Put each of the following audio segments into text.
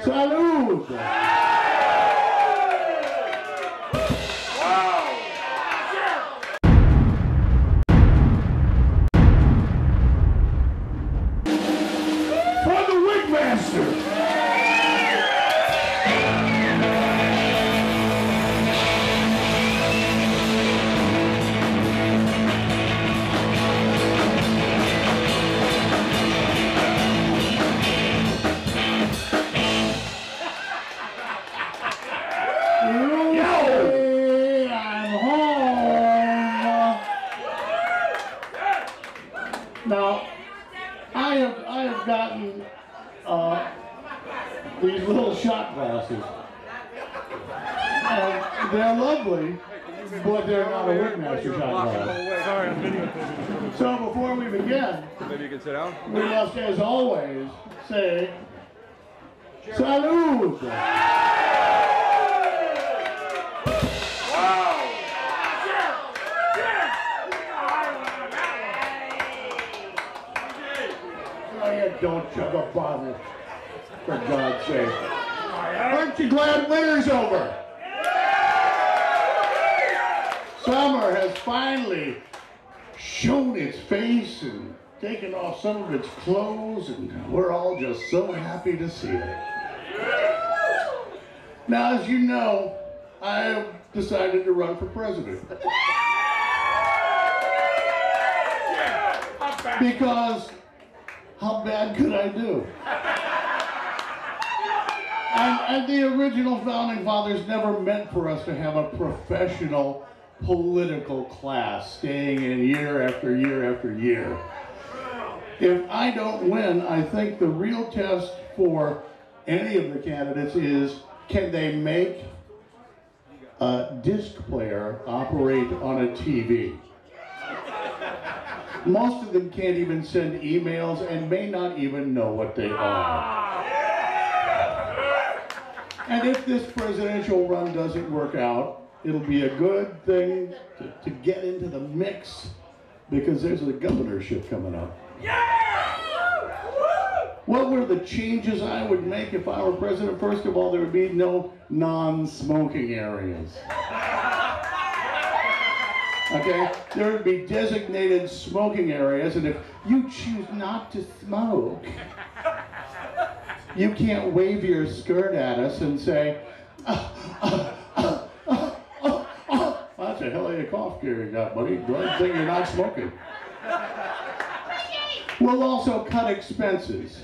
Salud! For the Wigmaster! Now, I have gotten these little shot glasses, and they're lovely, but they're not a Wigmaster shot glass. Sorry, I'm videotaping. So before we begin, Maybe you can sit down. we must, as always, say, Salud! Don't chug a bottle, for God's sake. Aren't you glad winter's over? Summer has finally shown its face and taken off some of its clothes, and we're all just so happy to see it. Now, as you know, I have decided to run for president. Because how bad could I do? And the original founding fathers never meant for us to have a professional political class staying in year after year after year. If I don't win, I think the real test for any of the candidates is, can they make a disc player operate on a TV? Most of them can't even send emails and may not even know what they are. And if this presidential run doesn't work out, it'll be a good thing to get into the mix, because there's a governorship coming up. What were the changes I would make if I were president? First of all, there would be no non-smoking areas. Okay, there would be designated smoking areas, and if you choose not to smoke, you can't wave your skirt at us and say, that's a hell of a cough you got, buddy. Glad thing you're not smoking. We'll also cut expenses.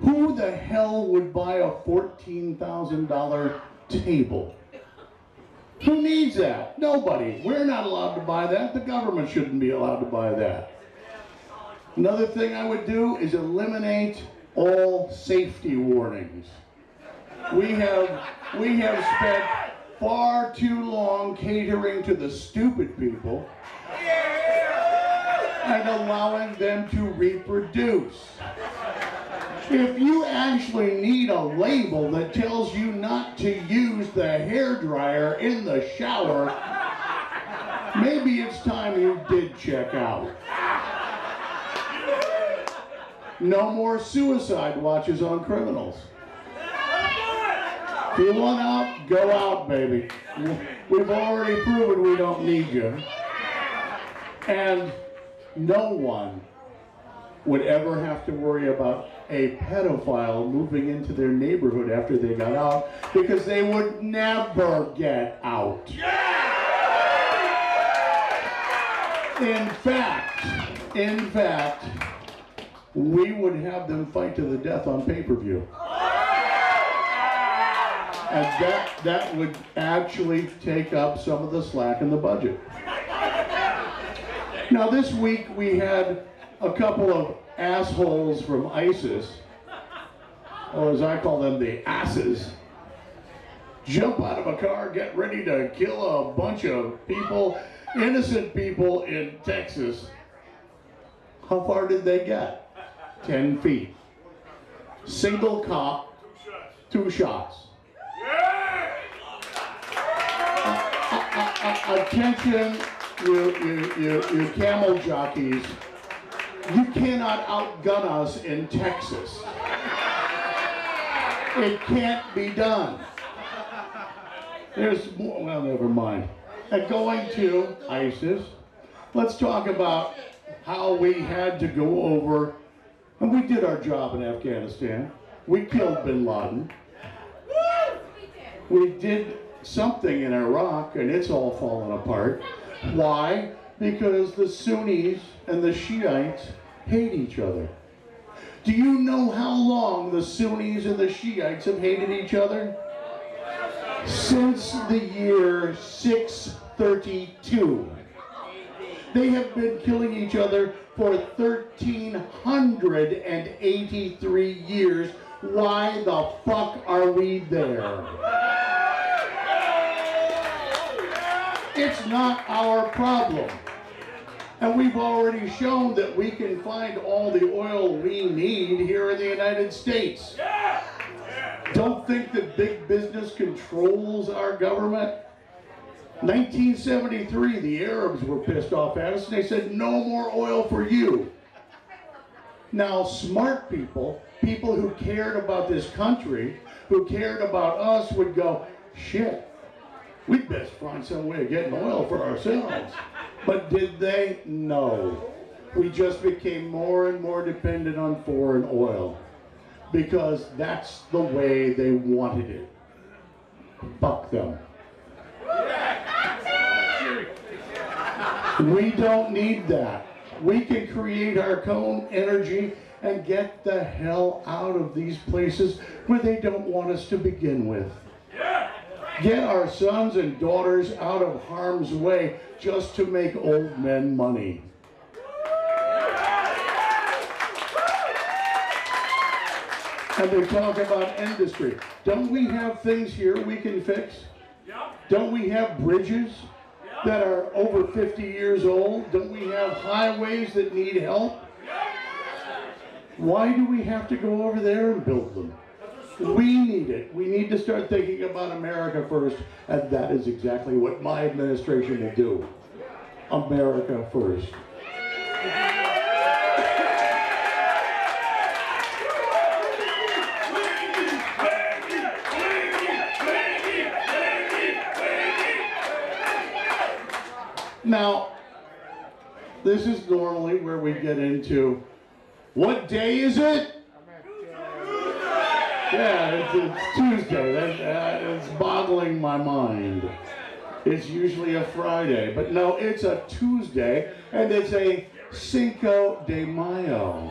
Who the hell would buy a $14,000 table? Who needs that? Nobody. We're not allowed to buy that. The government shouldn't be allowed to buy that. Another thing I would do is eliminate all safety warnings. We have spent far too long catering to the stupid people and allowing them to reproduce. If you actually need a label that tells you not to use the hairdryer in the shower, maybe it's time you did check out. No more suicide watches on criminals. If you want out, go out, baby. We've already proven we don't need you. And no one would ever have to worry about a pedophile moving into their neighborhood after they got out, because they would never get out. In fact, we would have them fight to the death on pay-per-view. And that would actually take up some of the slack in the budget. Now this week we had a couple of assholes from ISIS, or as I call them, the asses, jump out of a car, get ready to kill a bunch of people, innocent people in Texas. How far did they get? 10 feet. Single cop, 2 shots. Attention, you camel jockeys. You cannot outgun us in Texas. It can't be done. There's more, well, never mind. And going to ISIS, let's talk about how we had to go over, and we did our job in Afghanistan. We killed bin Laden. We did something in Iraq, and it's all fallen apart. Why? Because the Sunnis and the Shiites hate each other. Do you know how long the Sunnis and the Shiites have hated each other? Since the year 632. They have been killing each other for 1,383 years. Why the fuck are we there? It's not our problem. And we've already shown that we can find all the oil we need here in the United States. Don't think that big business controls our government. 1973, the Arabs were pissed off at us and they said, no more oil for you. Now, smart people, people who cared about this country, who cared about us, would go, shit, we'd best find some way of getting oil for ourselves. But did they? No. We just became more and more dependent on foreign oil because that's the way they wanted it. Fuck them. We don't need that. We can create our own energy and get the hell out of these places where they don't want us to begin with. Get our sons and daughters out of harm's way just to make old men money. And they talk about industry. Don't we have things here we can fix? Don't we have bridges that are over 50 years old? Don't we have highways that need help? Why do we have to go over there and build them? We need it. We need to start thinking about America first, and that is exactly what my administration will do. America first. Now, this is normally where we get into, what day is it? Yeah, it's Tuesday. It's boggling my mind. It's usually a Friday, but no, it's a Tuesday, and it's a Cinco de Mayo.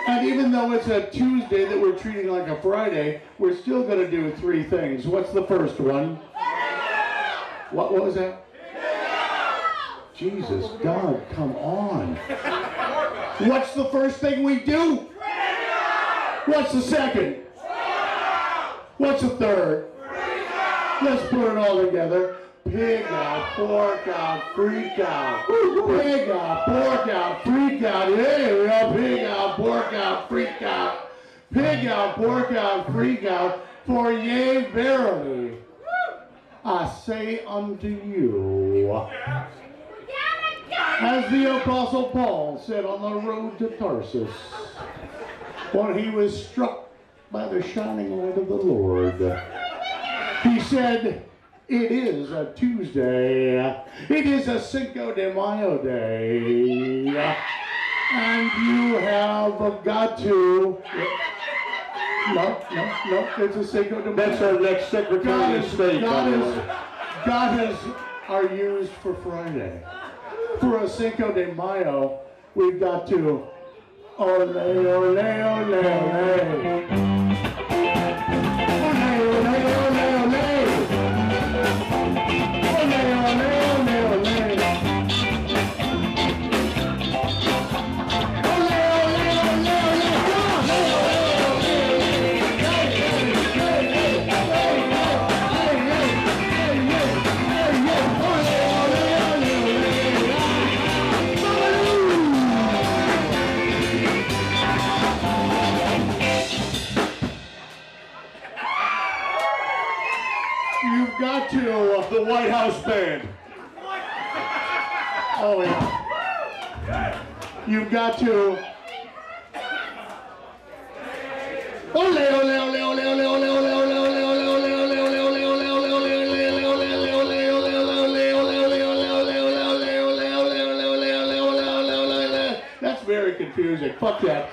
And even though it's a Tuesday that we're treating like a Friday, we're still going to do three things. What's the first one? What was that? Jesus, God, come on. What's the first thing we do? What's the second? What's the third? Let's put it all together. Pig out, pork out, freak out. Pig out, pork out, freak out. Yeah, pig out, pork out, freak out. Pig out, pork out, freak out. For yea, verily, I say unto you, as the Apostle Paul said on the road to Tarsus, when he was struck by the shining light of the Lord, he said, it is a Tuesday, it is a Cinco de Mayo day, and you have got to, no, it's a Cinco de Mayo. That's our next Secretary of State. God are used for Friday. For a Cinco de Mayo, we've got to ole, ole, ole, ole. Ole, ole, ole, ole. Ole, ole, ole, ole. Got to The White House Band. oh yeah. You've got to Ole, ole, ole, ole, ole, ole, ole, ole, that's very confusing. Fuck that.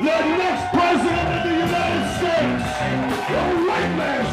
The next president of the United States, the white man.